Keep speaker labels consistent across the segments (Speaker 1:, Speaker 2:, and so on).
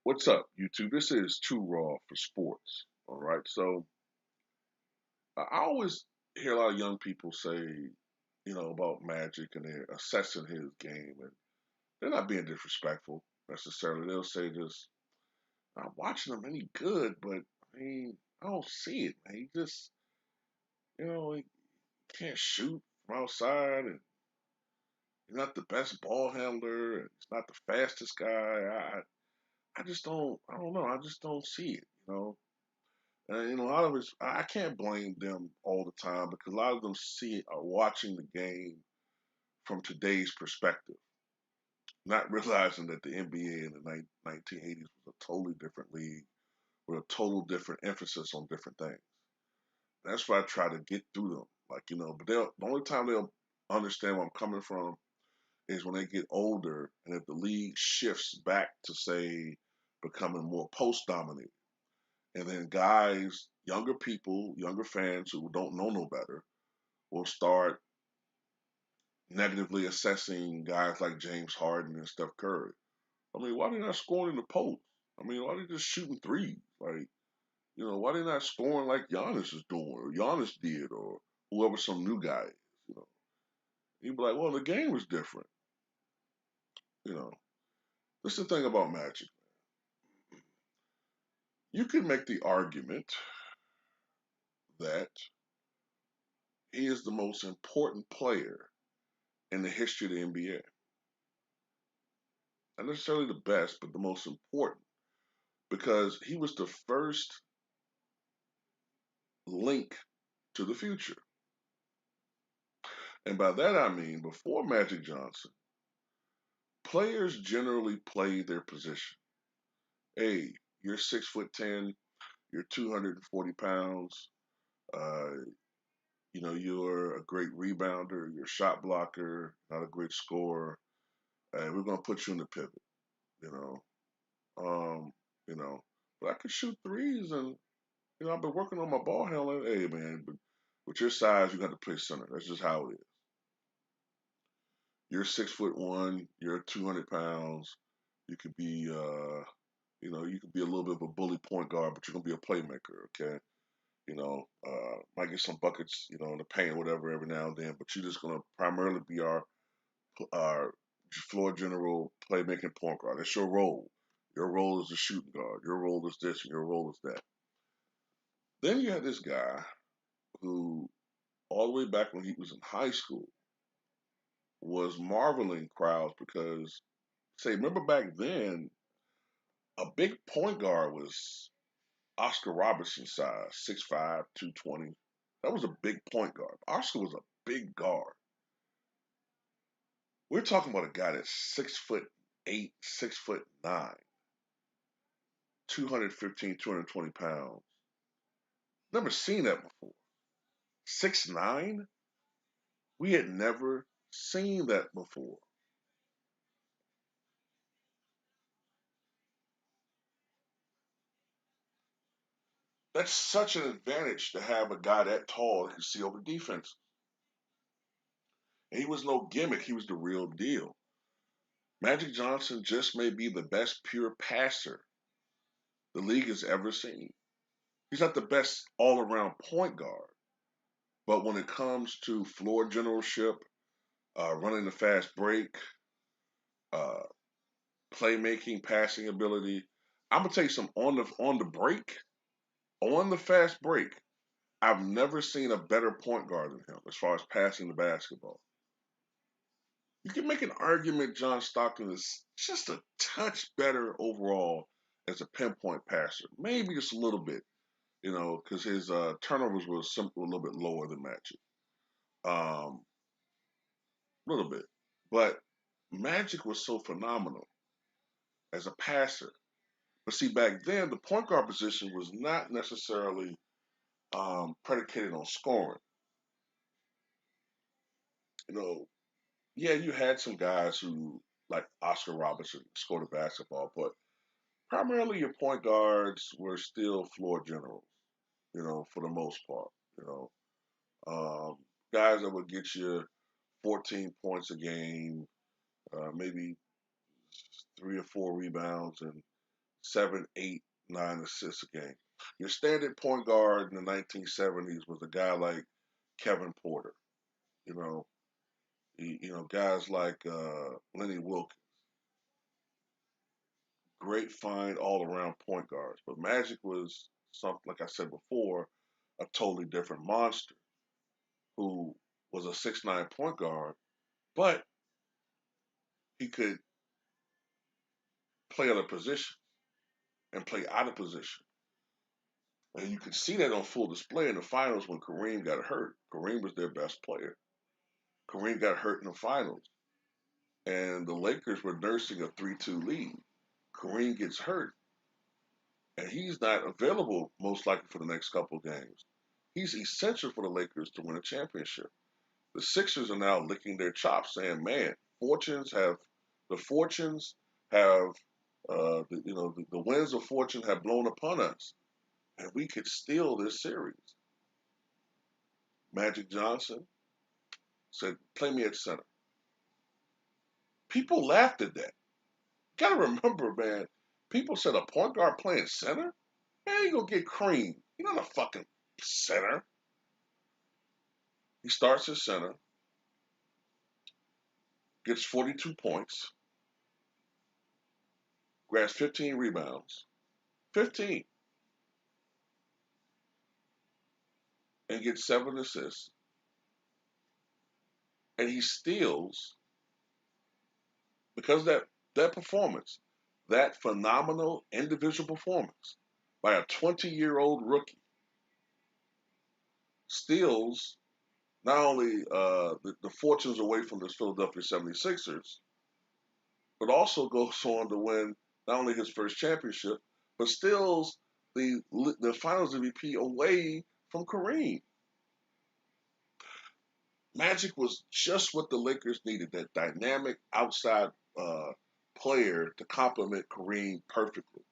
Speaker 1: What's up, YouTube? This is Too Raw for Sports. All right. So I always hear a lot of young people say, about Magic and they're assessing his game, and they're not being disrespectful necessarily. They'll say just, I'm watching him and he good, but I mean, I don't see it, man. He just, he can't shoot from outside, and he's not the best ball handler, and he's not the fastest guy. I just don't, I don't know. I just don't see it. And a lot of it's I can't blame them all the time because a lot of them are watching the game from today's perspective, not realizing that the NBA in the 1980s was a totally different league with a total different emphasis on different things. That's why I try to get through them, but the only time they'll understand where I'm coming from is when they get older and if the league shifts back to say becoming more post dominated. And then guys, younger people, younger fans who don't know no better will start negatively assessing guys like James Harden and Steph Curry. I mean, why they not scoring in the post? I mean, why they just shooting threes? Why they not scoring like Giannis is doing or Giannis did or whoever some new guy is, you know? You'd be like, well, the game is different, you know. This is the thing about Magic. You can make the argument that he is the most important player in the history of the NBA. Not necessarily the best, but the most important because he was the first link to the future. And by that I mean, before Magic Johnson, players generally played their position. Hey, you're 6'10", you're 240 pounds, uh, you're a great rebounder, you're a shot blocker, not a great scorer, and we're gonna put you in the pivot, you know. Um, you know, but I can shoot threes and I've been working on my ball handling. Hey, man, but with your size, you got to play center. That's just how it is. You're 6'1", you're 200 pounds. You could be, you could be a little bit of a bully point guard, but you're gonna be a playmaker. Okay, might get some buckets, in the paint or whatever every now and then, but you're just gonna primarily be our floor general playmaking point guard. That's your role. Your role is a shooting guard. Your role is this, and your role is that. Then you had this guy who all the way back when he was in high school, was marveling crowds because, say, remember back then, a big point guard was Oscar Robertson size, 6'5", 220. That was a big point guard. Oscar was a big guard. We're talking about a guy that's 6'8", 6'9", 215, 220 pounds. Never seen that before. 6'9"? We had never seen that before. That's such an advantage to have a guy that tall that can see over defense. And he was no gimmick, he was the real deal. Magic Johnson just may be the best pure passer the league has ever seen. He's not the best all around point guard, but when it comes to floor generalship, running the fast break, uh, playmaking, passing ability, I'm gonna tell you something on the break, on the fast break. I've never seen a better point guard than him as far as passing the basketball. You can make an argument John Stockton is just a touch better overall as a pinpoint passer, maybe just a little bit, because his turnovers were a little bit lower than Magic, a little bit. But Magic was so phenomenal as a passer. But see, back then the point guard position was not necessarily predicated on scoring. You know, yeah, you had some guys who like Oscar Robertson scored a basketball, but primarily your point guards were still floor generals, for the most part. You know, um, guys that would get you 14 points a game, maybe 3 or 4 rebounds, and 7, 8, 9 assists a game. Your standard point guard in the 1970s was a guy like Kevin Porter. You know, guys like Lenny Wilkens, great fine all around point guards. But Magic was something, like I said before, a totally different monster who was a 6'9" point guard, but he could play other positions and play out of position. And you could see that on full display in the finals when Kareem got hurt. Kareem was their best player. Kareem got hurt in the finals, and the Lakers were nursing a 3-2 lead. Kareem gets hurt, and he's not available most likely for the next couple of games. He's essential for the Lakers to win a championship. The Sixers are now licking their chops, saying, "Man, fortunes have the fortunes have the winds of fortune have blown upon us, and we could steal this series." Magic Johnson said, "Play me at center." People laughed at that. Gotta remember, man. People said a point guard playing center? Man, you gonna get creamed. You're not a fucking center. He starts at center, gets 42 points, grabs 15 rebounds, 15, and gets 7 assists, and he steals because of that performance, that phenomenal individual performance by a 20-year-old rookie, steals not only the fortunes away from the Philadelphia 76ers, but also goes on to win not only his first championship, but steals the Finals MVP away from Kareem. Magic was just what the Lakers needed, that dynamic outside uh, player to complement Kareem perfectly.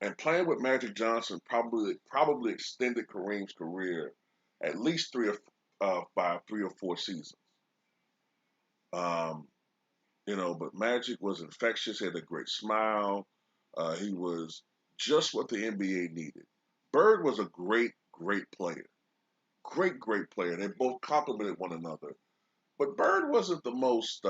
Speaker 1: And playing with Magic Johnson probably extended Kareem's career at least by 3 or 4 seasons. Um, but Magic was infectious. He had a great smile. He was just what the NBA needed. Bird was a great player. Great player. They both complemented one another. But Bird wasn't the most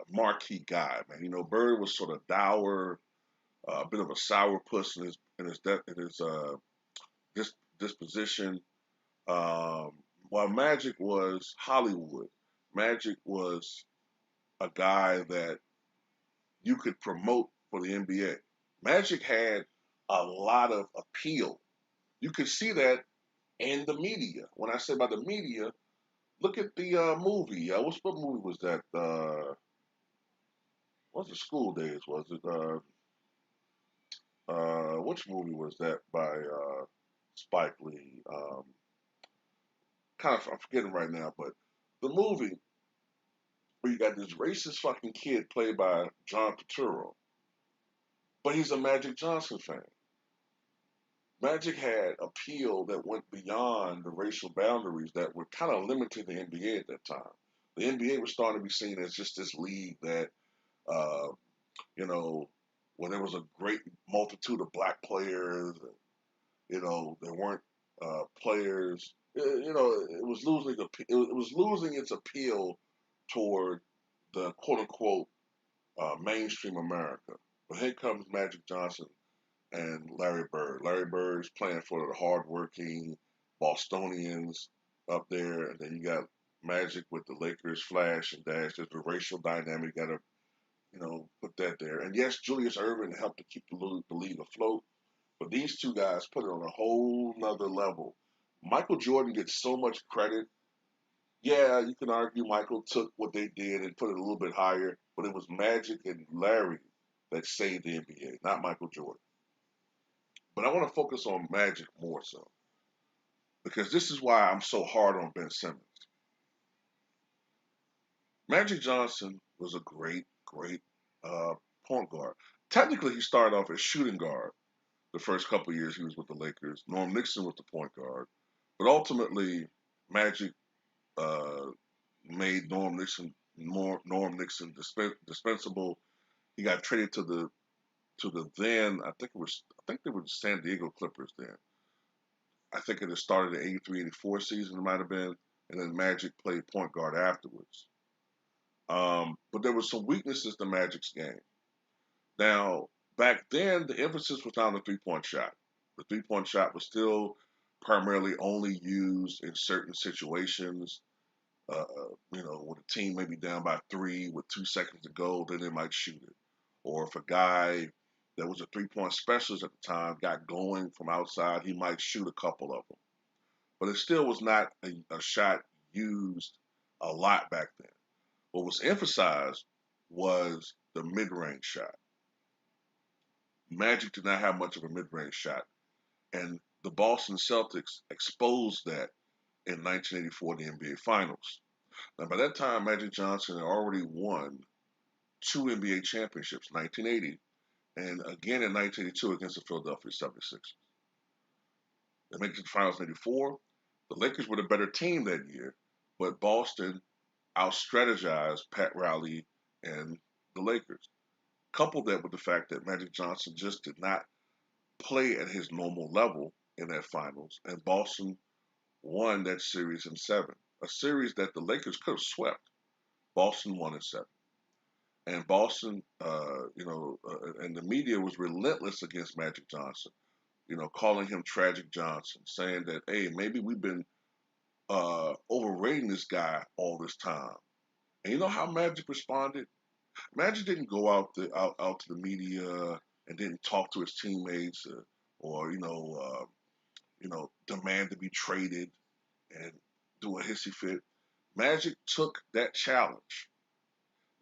Speaker 1: marquee guy, man. Bird was sort of dour, a bit of a sourpuss in his disposition. While Magic was Hollywood, Magic was a guy that you could promote for the NBA. Magic had a lot of appeal. You could see that in the media. When I say by the media, look at the movie. What movie was that? What's the School Days? Was it? Which movie was that by Spike Lee? I'm forgetting right now, but the movie where you got this racist fucking kid played by John Turturro, but he's a Magic Johnson fan. Magic had appeal that went beyond the racial boundaries that were kind of limited the NBA at that time. The NBA was starting to be seen as just this league that, uh, you know, when there was a great multitude of black players, there weren't players. It was losing its appeal toward the quote unquote mainstream America. But here comes Magic Johnson and Larry Bird. Larry Bird's playing for the hardworking Bostonians up there, and then you got Magic with the Lakers, Flash and Dash. There's a racial dynamic. Got to put that there. And yes, Julius Earvin helped to keep the league afloat, but these two guys put it on a whole nother level. Michael Jordan gets so much credit. Yeah, you can argue Michael took what they did and put it a little bit higher, but it was Magic and Larry that saved the NBA, not Michael Jordan. But I want to focus on Magic more so because this is why I'm so hard on Ben Simmons. Magic Johnson was a great point guard. Technically, he started off as shooting guard the first couple of years he was with the Lakers. Norm Nixon was the point guard, but ultimately, Magic uh, made Norm Nixon dispensable. He got traded to the to the then I think they were the San Diego Clippers then. I think it had started the 83, 84 season, it might have been, and then Magic played point guard afterwards. But there were some weaknesses to Magic's game. Now, back then, the emphasis was not on the three-point shot. The three-point shot was still primarily only used in certain situations. When a team may be down by three with 2 seconds to go, then they might shoot it. Or if a guy that was a three-point specialist at the time got going from outside, he might shoot a couple of them. But it still was not a shot used a lot back then. What was emphasized was the mid-range shot. Magic did not have much of a mid-range shot, and the Boston Celtics exposed that in 1984 in the NBA Finals. Now, by that time, Magic Johnson had already won two NBA championships, 1980 and again in 1982 against the Philadelphia 76ers. They make it to the finals in 84. The Lakers were the better team that year, but Boston out-strategized Pat Riley and the Lakers. Couple that with the fact that Magic Johnson just did not play at his normal level in that finals, and Boston won that series in seven. A series that the Lakers could have swept. Boston won in seven. And Boston, and the media was relentless against Magic Johnson, calling him Tragic Johnson, saying that, hey, maybe we've been overrating this guy all this time. And you know how Magic responded? Magic didn't go out to the media and didn't talk to his teammates or demand to be traded and do a hissy fit. Magic took that challenge.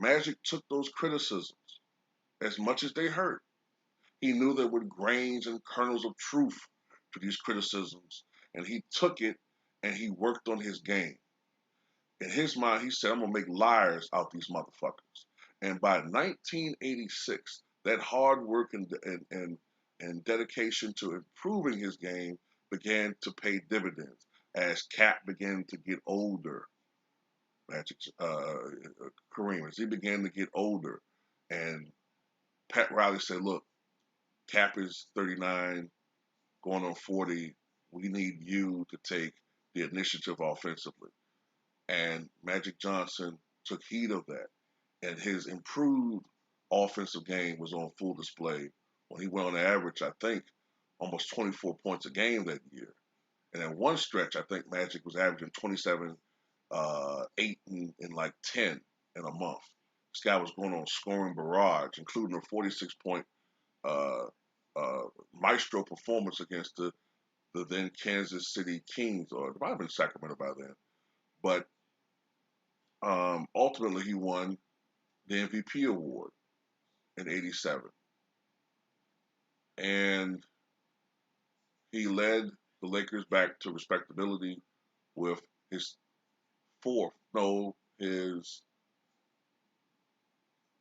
Speaker 1: Magic took those criticisms as much as they hurt. He knew there were grains and kernels of truth to these criticisms, and he took it and he worked on his game. In his mind, he said, I'm going to make liars out these motherfuckers. And by 1986, that hard work and dedication to improving his game began to pay dividends as Cap began to get older. Magic, Kareem, as he began to get older, and Pat Riley said, "Look, Cap is 39, going on 40. We need you to take the initiative offensively." And Magic Johnson took heed of that, and his improved offensive game was on full display when he went on average, I think, almost 24 points a game that year. And in one stretch, I think Magic was averaging 27, 8, and like 10 in a month. This guy was going on scoring barrage, including a 46-point uh, maestro performance against the then Kansas City Kings, or it might have been Sacramento by then. But ultimately, he won the MVP award in '87, and he led the Lakers back to respectability with his his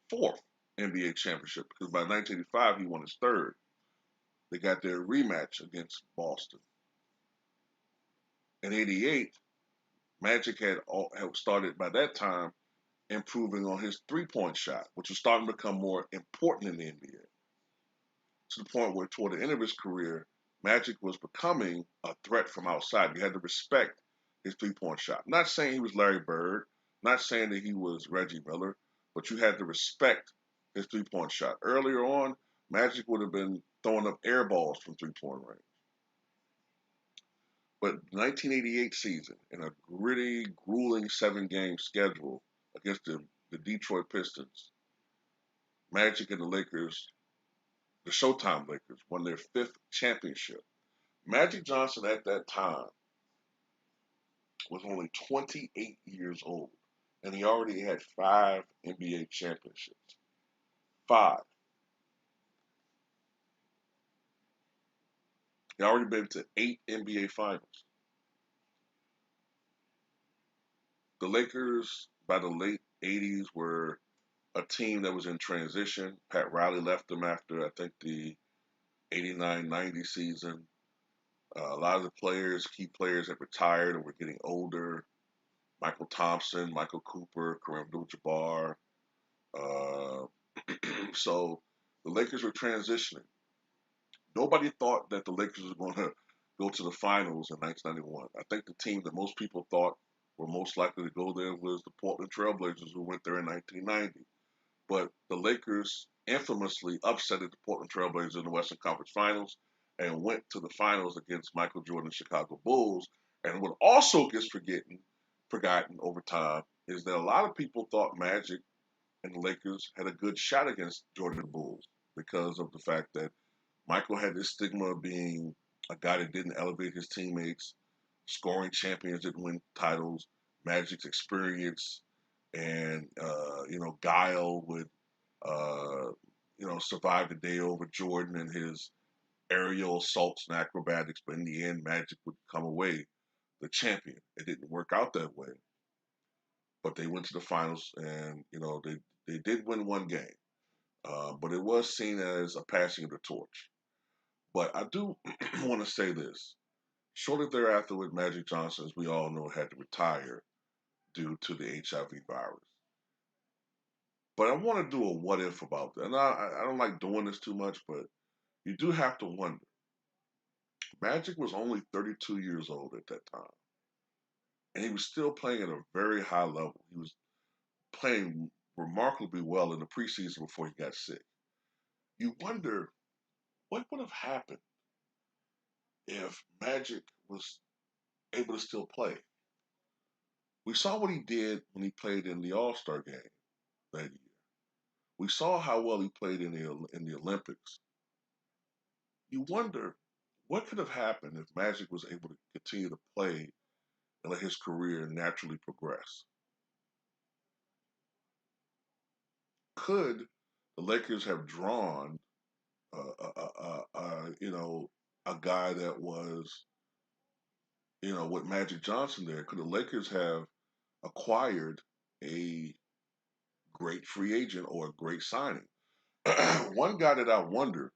Speaker 1: fourth NBA championship, because by 1985 he won his third. They got their rematch against Boston. In '88, Magic had started by that time improving on his three-point shot, which was starting to become more important in the NBA. To the point where toward the end of his career, Magic was becoming a threat from outside. You had to respect his three-point shot. I'm not saying he was Larry Bird, not saying that he was Reggie Miller, but you had to respect his three-point shot. Earlier on, Magic would have been throwing up air balls from three-point range. But 1988 season, in a gritty, grueling seven-game schedule against the Detroit Pistons, Magic and the Lakers, the Showtime Lakers, won their fifth championship. Magic Johnson at that time was only 28 years old, and he already had 5 NBA championships. 5. He already been to 8 NBA finals. The Lakers, by the late 80s, were a team that was in transition. Pat Riley left them after, I think, the 89-90 season. A lot of the key players had retired and were getting older. Michael Thompson, Michael Cooper, Kareem Abdul-Jabbar. Uh, so The Lakers were transitioning. Nobody thought that the Lakers were going to go to the finals in 1991. I think the team that most people thought were most likely to go there was the Portland Trailblazers, who went there in 1990. But the Lakers infamously upset the Portland Trailblazers in the Western Conference Finals and went to the finals against Michael Jordan's Chicago Bulls. And what also gets forgotten over time is that a lot of people thought Magic and the Lakers had a good shot against Jordan and the Bulls because of the fact that Michael had this stigma of being a guy that didn't elevate his teammates, scoring champions didn't win titles. Magic's experience and guile would survive the day over Jordan and his aerial assaults and acrobatics, but in the end, Magic would come away the champion. It didn't work out that way, but they went to the finals, and they did win one game, but it was seen as a passing of the torch. But I do want to say this: shortly thereafter, with Magic Johnson, as we all know, had to retire due to the HIV virus. But I want to do a what if about that. And I don't like doing this too much, but you do have to wonder. Magic was only 32 years old at that time, and he was still playing at a very high level. He was playing remarkably well in the preseason before he got sick. You wonder what would have happened if Magic was able to still play. We saw what he did when he played in the All-Star game that year. We saw how well he played in the Olympics. You wonder what could have happened if Magic was able to continue to play and let his career naturally progress. Could the Lakers have drawn, a guy that was, with Magic Johnson there? Could the Lakers have acquired a great free agent or a great signing? One guy that I wonder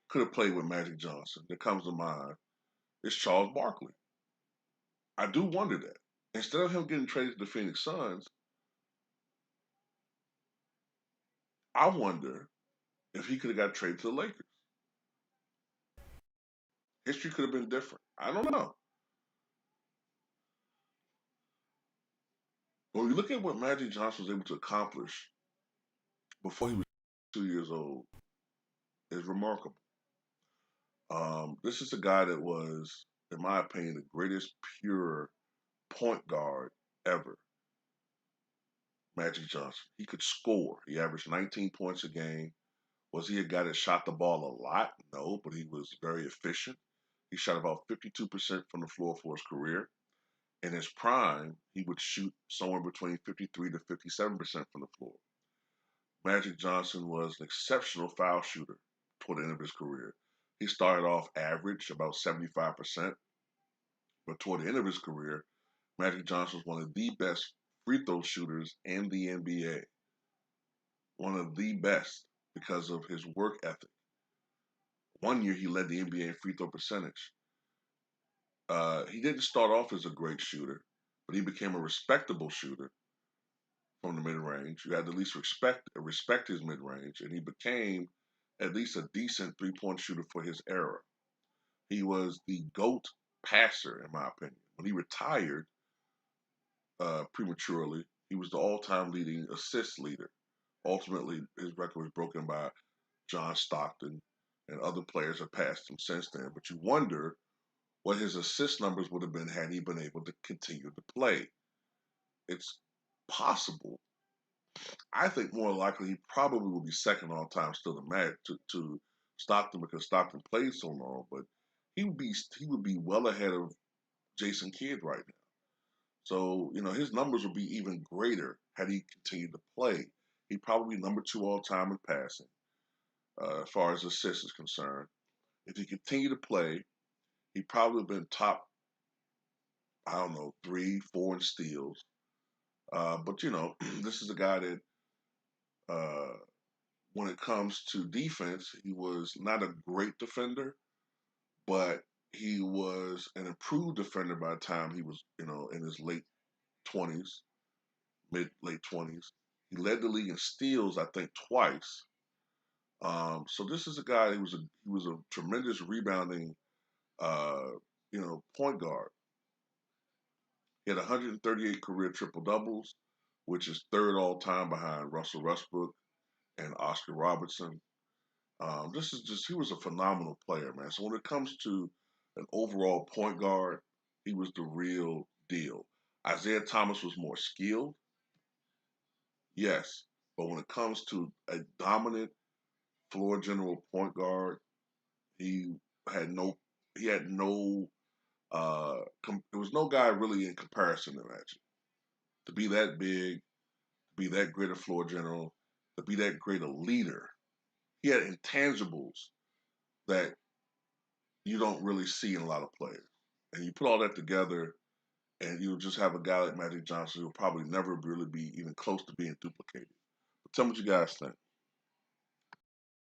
Speaker 1: could have played with Magic Johnson that comes to mind is Charles Barkley. I do wonder that. Instead of him getting traded to the Phoenix Suns, I wonder if he could have got traded to the Lakers. History could have been different. I don't know. When we look at what Magic Johnson was able to accomplish before he was 2 years old, is remarkable. This is a guy that was, in my opinion, the greatest pure point guard ever. Magic Johnson. He could score. He averaged 19 points a game. Was he a guy that shot the ball a lot? No, but he was very efficient. He shot about 52% from the floor for his career. In his prime, he would shoot somewhere between 53 to 57% from the floor. Magic Johnson was an exceptional foul shooter toward the end of his career. He started off average, about 75%, but toward the end of his career, Magic Johnson was one of the best free throw shooters in the NBA. One of the best because of his work ethic. One year he led the NBA in free throw percentage. He didn't start off as a great shooter, but he became a respectable shooter from the mid range. You had to at least respect his mid range, and he became at least a decent 3-point shooter for his era. He was the GOAT passer, in my opinion. When he retired prematurely, he was the all-time leading assist leader. Ultimately, his record was broken by John Stockton and other players have passed him since then. But you wonder what his assist numbers would have been had he been able to continue to play. It's possible. I think more likely he probably will be second all time still to Stockton because Stockton played so long, but he would be well ahead of Jason Kidd right now. So, his numbers would be even greater had he continued to play. He'd probably be number two all time in passing, as far as assists is concerned. If he continued to play, he'd probably have been top, I don't know, 3, 4 in steals. But this is a guy that, uh, when it comes to defense, he was not a great defender, but he was an improved defender by the time he was, in his late 20s, mid late 20s. He led the league in steals, I think, twice. So this is a guy who was a tremendous rebounding, uh, point guard. He had 138 career triple doubles, which is third all time behind Russell Westbrook and Oscar Robertson. This is just he was a phenomenal player, man. So when it comes to an overall point guard, he was the real deal. Isaiah Thomas was more skilled, yes, but when it comes to a dominant floor general point guard, he had no he had no there was no guy really in comparison to Magic. To be that big, to be that great a floor general, to be that great a leader. He had intangibles that you don't really see in a lot of players. And you put all that together, and you'll just have a guy like Magic Johnson who'll probably never really be even close to being duplicated. But tell me what you guys think.